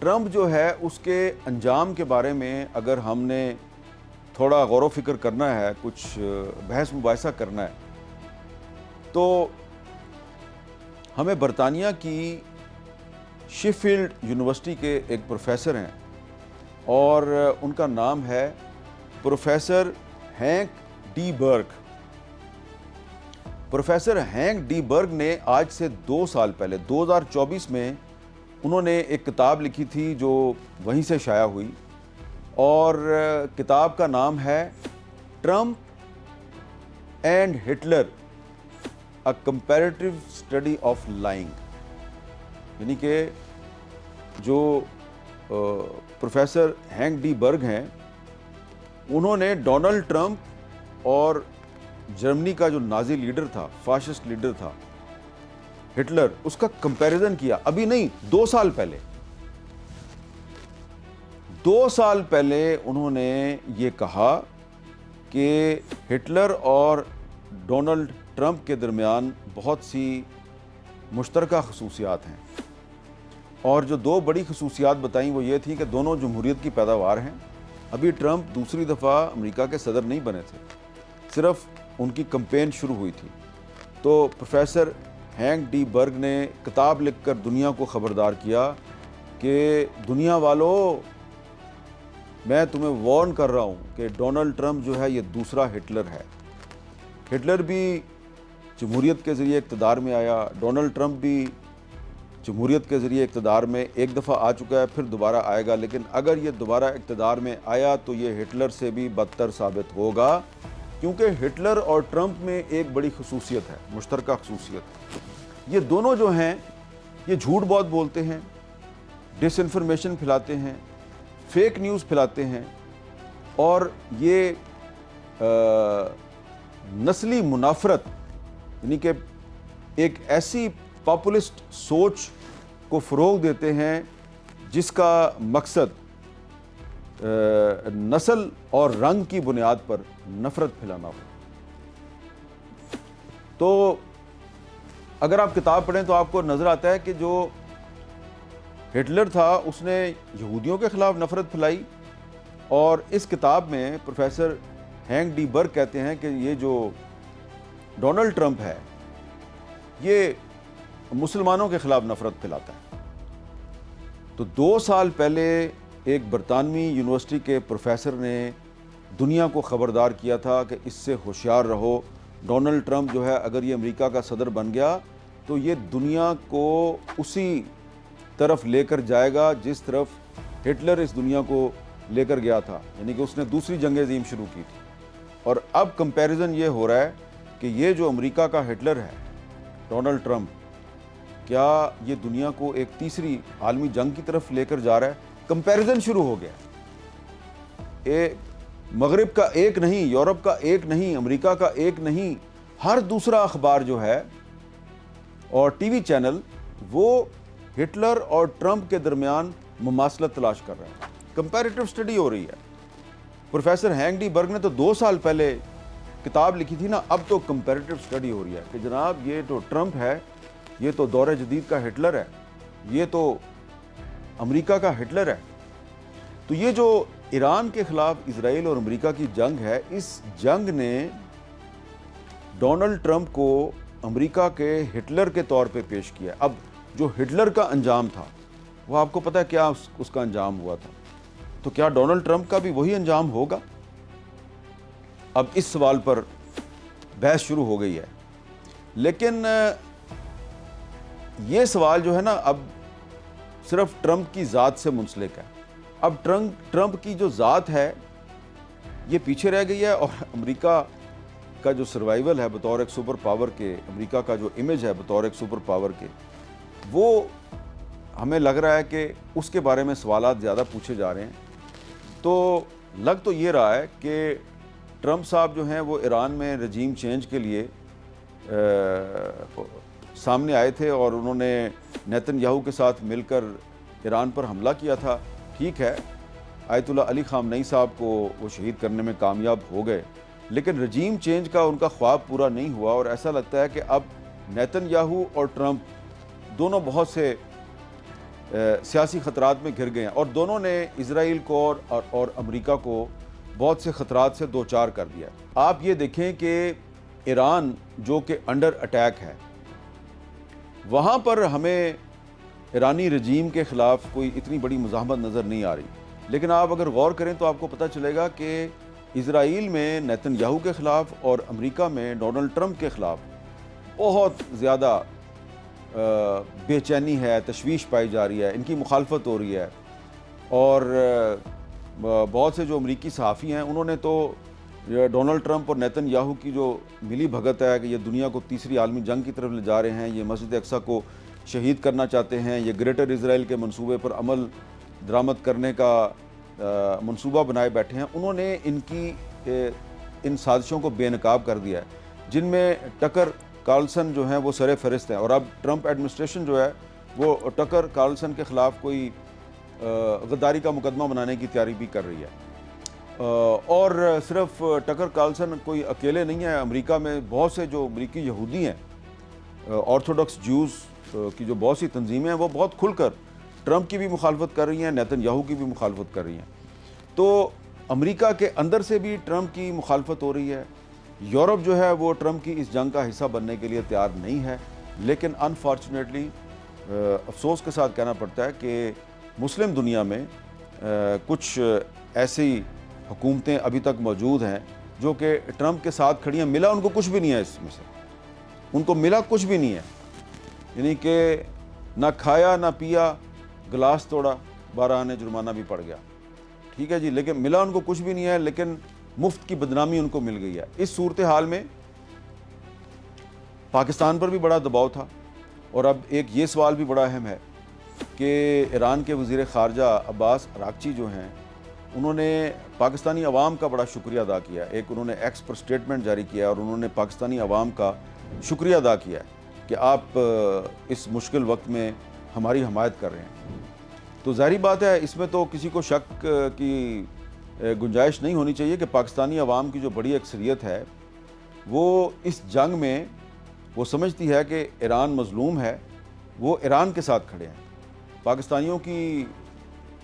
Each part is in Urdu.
ٹرمپ جو ہے اس کے انجام کے بارے میں اگر ہم نے تھوڑا غور و فکر کرنا ہے، کچھ بحث مباحثہ کرنا ہے، تو ہمیں برطانیہ کی شیفیلڈ یونیورسٹی کے ایک پروفیسر ہیں اور ان کا نام ہے پروفیسر ہینک ڈی برگ۔ پروفیسر ہینک ڈی برگ نے آج سے 2 سال پہلے 2024 میں انہوں نے ایک کتاب لکھی تھی جو وہیں سے شائع ہوئی، اور کتاب کا نام ہے Trump and Hitler a comparative study of lying, یعنی کہ جو پروفیسر ہینک ڈی برگ ہیں انہوں نے ڈونلڈ ٹرمپ اور جرمنی کا جو نازی لیڈر تھا، فاشسٹ لیڈر تھا ہٹلر، اس کا کمپیریزن کیا۔ ابھی نہیں، 2 سال پہلے 2 سال پہلے انہوں نے یہ کہا کہ ہٹلر اور ڈونلڈ ٹرمپ کے درمیان بہت سی مشترکہ خصوصیات ہیں، اور جو 2 بڑی خصوصیات بتائیں وہ یہ تھی کہ دونوں جمہوریت کی پیداوار ہیں۔ ابھی ٹرمپ دوسری دفعہ امریکہ کے صدر نہیں بنے تھے، صرف ان کی کمپین شروع ہوئی تھی۔ تو پروفیسر ہینک ڈی برگ نے کتاب لکھ کر دنیا کو خبردار کیا کہ دنیا والو، میں تمہیں وارن کر رہا ہوں کہ ڈونلڈ ٹرمپ جو ہے یہ دوسرا ہٹلر ہے۔ ہٹلر بھی جمہوریت کے ذریعے اقتدار میں آیا، ڈونلڈ ٹرمپ بھی جمہوریت کے ذریعے اقتدار میں ایک دفعہ آ چکا ہے، پھر دوبارہ آئے گا، لیکن اگر یہ دوبارہ اقتدار میں آیا تو یہ ہٹلر سے بھی بدتر ثابت ہوگا، کیونکہ ہٹلر اور ٹرمپ میں ایک بڑی خصوصیت ہے، مشترکہ خصوصیت۔ یہ دونوں جو ہیں یہ جھوٹ بہت بولتے ہیں، ڈس انفارمیشن پھیلاتے ہیں، فیک نیوز پھیلاتے ہیں، اور یہ نسلی منافرت، یعنی کہ ایک ایسی پاپولسٹ سوچ کو فروغ دیتے ہیں جس کا مقصد نسل اور رنگ کی بنیاد پر نفرت پھیلانا ہو۔ تو اگر آپ کتاب پڑھیں تو آپ کو نظر آتا ہے کہ جو ہٹلر تھا اس نے یہودیوں کے خلاف نفرت پھیلائی، اور اس کتاب میں پروفیسر ہینک ڈی برگ کہتے ہیں کہ یہ جو ڈونلڈ ٹرمپ ہے یہ مسلمانوں کے خلاف نفرت پھیلاتا ہے۔ تو 2 سال پہلے ایک برطانوی یونیورسٹی کے پروفیسر نے دنیا کو خبردار کیا تھا کہ اس سے ہوشیار رہو، ڈونلڈ ٹرمپ جو ہے اگر یہ امریکہ کا صدر بن گیا تو یہ دنیا کو اسی طرف لے کر جائے گا جس طرف ہٹلر اس دنیا کو لے کر گیا تھا، یعنی کہ اس نے دوسری جنگ عظیم شروع کی تھی۔ اور اب کمپیریزن یہ ہو رہا ہے کہ یہ جو امریکہ کا ہٹلر ہے ڈونلڈ ٹرمپ، کیا یہ دنیا کو ایک تیسری عالمی جنگ کی طرف لے کر جا رہا ہے؟ کمپیریزن شروع ہو گیا۔ مغرب کا ایک نہیں، یورپ کا ایک نہیں، امریکہ کا ایک نہیں، ہر دوسرا اخبار جو ہے اور ٹی وی چینل وہ ہٹلر اور ٹرمپ کے درمیان مماثلت تلاش کر رہے ہیں، کمپیریٹیو اسٹڈی ہو رہی ہے۔ پروفیسر ہینک ڈی برگ نے تو 2 سال پہلے کتاب لکھی تھی نا، اب تو کمپیریٹیو اسٹڈی ہو رہی ہے کہ جناب یہ تو ٹرمپ ہے، یہ تو دور جدید کا ہٹلر ہے، یہ تو امریکہ کا ہٹلر ہے۔ تو یہ جو ایران کے خلاف اسرائیل اور امریکہ کی جنگ ہے، اس جنگ نے ڈونلڈ ٹرمپ کو امریکہ کے ہٹلر کے طور پہ پیش کیا۔ اب جو ہٹلر کا انجام تھا وہ آپ کو پتہ ہے کیا اس کا انجام ہوا تھا، تو کیا ڈونلڈ ٹرمپ کا بھی وہی انجام ہوگا؟ اب اس سوال پر بحث شروع ہو گئی ہے، لیکن یہ سوال جو ہے نا اب صرف ٹرمپ کی ذات سے منسلک ہے۔ اب ٹرمپ کی جو ذات ہے یہ پیچھے رہ گئی ہے، اور امریکہ کا جو سروائیول ہے بطور ایک سپر پاور کے، امریکہ کا جو امیج ہے بطور ایک سپر پاور کے، وہ ہمیں لگ رہا ہے کہ اس کے بارے میں سوالات زیادہ پوچھے جا رہے ہیں۔ تو لگ تو یہ رہا ہے کہ ٹرمپ صاحب جو ہیں وہ ایران میں رجیم چینج کے لیے سامنے آئے تھے، اور انہوں نے نیتن یاہو کے ساتھ مل کر ایران پر حملہ کیا تھا۔ ٹھیک ہے، آیت اللہ علی خامنئی صاحب کو وہ شہید کرنے میں کامیاب ہو گئے، لیکن رجیم چینج کا ان کا خواب پورا نہیں ہوا، اور ایسا لگتا ہے کہ اب نیتن یاہو اور ٹرمپ دونوں بہت سے سیاسی خطرات میں گر گئے ہیں، اور دونوں نے اسرائیل کو اور امریکہ کو بہت سے خطرات سے دوچار کر دیا ہے۔ آپ یہ دیکھیں کہ ایران جو کہ انڈر اٹیک ہے، وہاں پر ہمیں ایرانی رجیم کے خلاف کوئی اتنی بڑی مزاحمت نظر نہیں آ رہی، لیکن آپ اگر غور کریں تو آپ کو پتہ چلے گا کہ اسرائیل میں نیتن یاہو کے خلاف اور امریکہ میں ڈونلڈ ٹرمپ کے خلاف بہت زیادہ بے چینی ہے، تشویش پائی جا رہی ہے، ان کی مخالفت ہو رہی ہے، اور بہت سے جو امریکی صحافی ہیں انہوں نے تو ڈونلڈ ٹرمپ اور نیتن یاہو کی جو ملی بھگت ہے کہ یہ دنیا کو تیسری عالمی جنگ کی طرف لے جا رہے ہیں، یہ مسجد اقصیٰ کو شہید کرنا چاہتے ہیں، یہ گریٹر اسرائیل کے منصوبے پر عمل درآمد کرنے کا منصوبہ بنائے بیٹھے ہیں، انہوں نے ان سازشوں کو بے نقاب کر دیا ہے، جن میں ٹکر کارلسن جو ہیں وہ سر فہرست ہیں، اور اب ٹرمپ ایڈمنسٹریشن جو ہے وہ ٹکر کارلسن کے خلاف کوئی غداری کا مقدمہ بنانے کی تیاری بھی کر رہی ہے۔ اور صرف ٹکر کارلسن کوئی اکیلے نہیں ہے، امریکہ میں بہت سے جو امریکی یہودی ہیں، آرتھوڈکس جوز کی جو بہت سی تنظیمیں ہیں، وہ بہت کھل کر ٹرمپ کی بھی مخالفت کر رہی ہیں، نیتن یاہو کی بھی مخالفت کر رہی ہیں۔ تو امریکہ کے اندر سے بھی ٹرمپ کی مخالفت ہو رہی ہے، یورپ جو ہے وہ ٹرمپ کی اس جنگ کا حصہ بننے کے لیے تیار نہیں ہے، لیکن انفارچونیٹلی افسوس کے ساتھ کہنا پڑتا ہے کہ مسلم دنیا میں کچھ ایسی حکومتیں ابھی تک موجود ہیں جو کہ ٹرمپ کے ساتھ کھڑی ہیں، ملا ان کو کچھ بھی نہیں ہے، اس میں سے ان کو ملا کچھ بھی نہیں ہے، یعنی کہ نہ کھایا نہ پیا، گلاس توڑا، 12 آنے جرمانہ بھی پڑ گیا، ٹھیک ہے جی، لیکن ملا ان کو کچھ بھی نہیں ہے، لیکن مفت کی بدنامی ان کو مل گئی ہے۔ اس صورتحال میں پاکستان پر بھی بڑا دباؤ تھا، اور اب ایک یہ سوال بھی بڑا اہم ہے کہ ایران کے وزیر خارجہ عباس اراغچی جو ہیں، انہوں نے پاکستانی عوام کا بڑا شکریہ ادا کیا ہے، ایک انہوں نے ایکس پر سٹیٹمنٹ جاری کیا ہے، اور انہوں نے پاکستانی عوام کا شکریہ ادا کیا ہے کہ آپ اس مشکل وقت میں ہماری حمایت کر رہے ہیں۔ تو ظاہری بات ہے، اس میں تو کسی کو شک کی گنجائش نہیں ہونی چاہیے کہ پاکستانی عوام کی جو بڑی اکثریت ہے وہ اس جنگ میں وہ سمجھتی ہے کہ ایران مظلوم ہے، وہ ایران کے ساتھ کھڑے ہیں۔ پاکستانیوں کی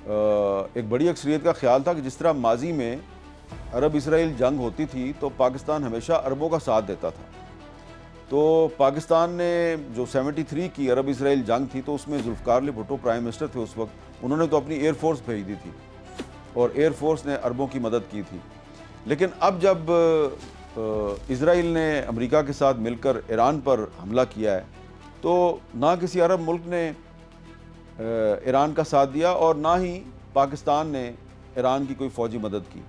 ایک بڑی اکثریت کا خیال تھا کہ جس طرح ماضی میں عرب اسرائیل جنگ ہوتی تھی تو پاکستان ہمیشہ عربوں کا ساتھ دیتا تھا، تو پاکستان نے جو 73 کی عرب اسرائیل جنگ تھی تو اس میں ذوالفقار علی بھٹو پرائم منسٹر تھے اس وقت، انہوں نے تو اپنی ایئر فورس بھیج دی تھی اور ایئر فورس نے عربوں کی مدد کی تھی۔ لیکن اب جب اسرائیل نے امریکہ کے ساتھ مل کر ایران پر حملہ کیا ہے تو نہ کسی عرب ملک نے ایران کا ساتھ دیا اور نہ ہی پاکستان نے ایران کی کوئی فوجی مدد کی،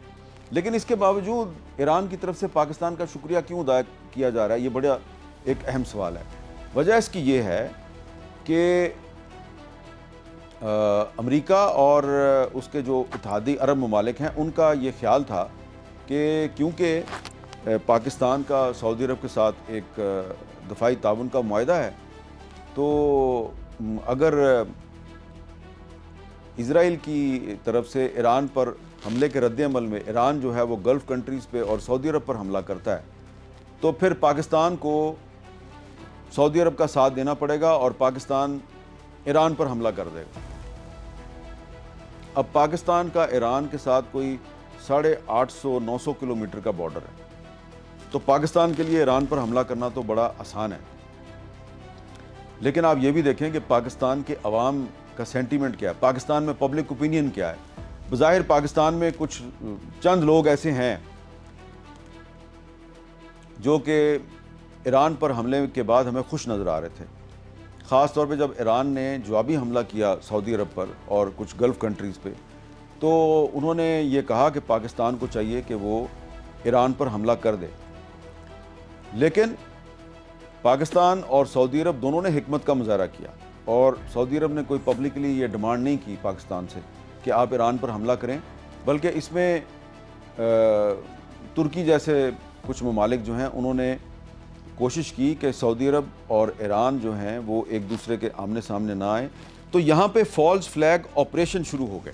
لیکن اس کے باوجود ایران کی طرف سے پاکستان کا شکریہ کیوں ادا کیا جا رہا ہے، یہ بڑا ایک اہم سوال ہے۔ وجہ اس کی یہ ہے کہ امریکہ اور اس کے جو اتحادی عرب ممالک ہیں ان کا یہ خیال تھا کہ کیونکہ پاکستان کا سعودی عرب کے ساتھ ایک دفاعی تعاون کا معاہدہ ہے، تو اگر اسرائیل کی طرف سے ایران پر حملے کے رد عمل میں ایران جو ہے وہ گلف کنٹریز پہ اور سعودی عرب پر حملہ کرتا ہے تو پھر پاکستان کو سعودی عرب کا ساتھ دینا پڑے گا اور پاکستان ایران پر حملہ کر دے گا۔ اب پاکستان کا ایران کے ساتھ کوئی 850-900 کلومیٹر کا بارڈر ہے، تو پاکستان کے لیے ایران پر حملہ کرنا تو بڑا آسان ہے، لیکن آپ یہ بھی دیکھیں کہ پاکستان کے عوام کا سینٹیمنٹ کیا ہے، پاکستان میں پبلک اوپینین کیا ہے۔ بظاہر پاکستان میں کچھ چند لوگ ایسے ہیں جو کہ ایران پر حملے کے بعد ہمیں خوش نظر آ رہے تھے، خاص طور پہ جب ایران نے جوابی حملہ کیا سعودی عرب پر اور کچھ گلف کنٹریز پہ، تو انہوں نے یہ کہا کہ پاکستان کو چاہیے کہ وہ ایران پر حملہ کر دے، لیکن پاکستان اور سعودی عرب دونوں نے حکمت کا مظاہرہ کیا، اور سعودی عرب نے کوئی پبلکلی یہ ڈیمانڈ نہیں کی پاکستان سے کہ آپ ایران پر حملہ کریں، بلکہ اس میں ترکی جیسے کچھ ممالک جو ہیں انہوں نے کوشش کی کہ سعودی عرب اور ایران جو ہیں وہ ایک دوسرے کے آمنے سامنے نہ آئیں، تو یہاں پہ فالس فلیگ آپریشن شروع ہو گئے۔